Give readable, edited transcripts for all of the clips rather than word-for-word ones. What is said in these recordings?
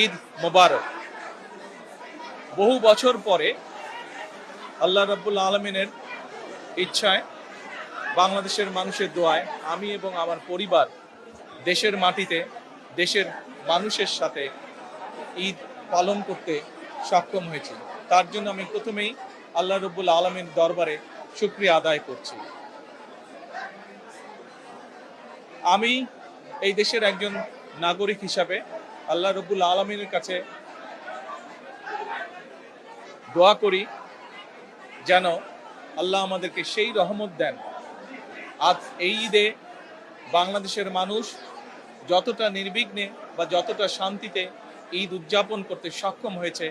ঈদ মোবারক। বহু বছর পরে আল্লাহ রাব্বুল আলামিনের ইচ্ছায়, বাংলাদেশের মানুষের দোয়ায় আমি এবং আমার পরিবার দেশের মাটিতে দেশের মানুষের সাথে ঈদ পালন করতে সক্ষম হয়েছি। তার জন্য আমি প্রথমেই আল্লাহ রাব্বুল আলামিনের দরবারে শুকরিয়া আদায় করছি। আমি এই দেশের একজন নাগরিক হিসাবে আল্লাহ রাব্বুল আলামিনের কাছে দোয়া করি যেন আল্লাহ আমাদেরকে সেই রহমত দেন, আজ এই ঈদে বাংলাদেশের মানুষ যতটা নির্বিঘ্নে বা যতটা শান্তিতে ঈদ উদযাপন করতে সক্ষম হয়েছে,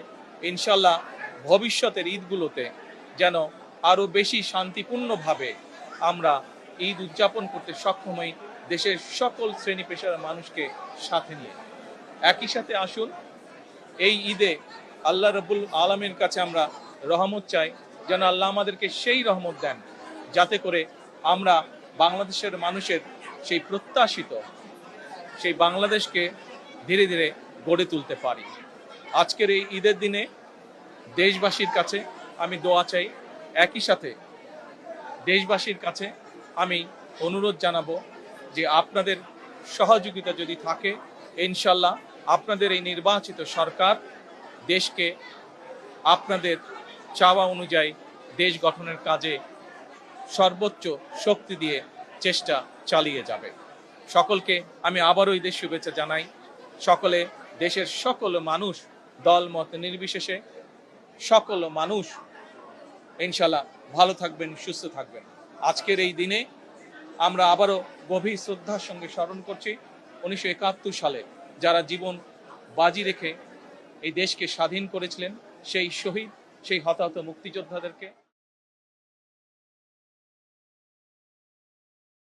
ইনশাল্লাহ ভবিষ্যতের ঈদগুলোতে যেন আরও বেশি শান্তিপূর্ণভাবে আমরা ঈদ উদযাপন করতে সক্ষম হই, দেশের সকল শ্রেণী পেশার মানুষকে সাথে নিয়ে। একই সাথে আসুন এই ঈদে আল্লাহ রাব্বুল আলামিনের কাছে আমরা রহমত চাই, যেন আল্লাহ আমাদেরকে সেই রহমত দেন যাতে করে আমরা বাংলাদেশের মানুষের সেই প্রত্যাশিত সেই বাংলাদেশকে ধীরে ধীরে গড়ে তুলতে পারি। আজকের এই ঈদের দিনে দেশবাসীর কাছে আমি দোয়া চাই, একই সাথে দেশবাসীর কাছে আমি অনুরোধ জানাবো যে আপনাদের সহযোগিতা যদি থাকে, ইনশাল্লাহ আপনাদের এই নির্বাচিত সরকার দেশকে আপনাদের চাওয়া অনুযায়ী দেশ গঠনের কাজে সর্বোচ্চ শক্তি দিয়ে চেষ্টা চালিয়ে যাবে। সকলকে আমি আবারও ঈদের শুভেচ্ছা জানাই। সকলে, দেশের সকল মানুষ, দল মত নির্বিশেষে সকল মানুষ ইনশাল্লাহ ভালো থাকবেন, সুস্থ থাকবেন। আজকের এই দিনে আমরা আবারও গভীর শ্রদ্ধার সঙ্গে স্মরণ করছি 1971 সালে যারা জীবন বাজি রেখে এই দেশকে স্বাধীন করেছিলেন, সেই শহীদ, সেই হতাহত মুক্তিযোদ্ধাদেরকে।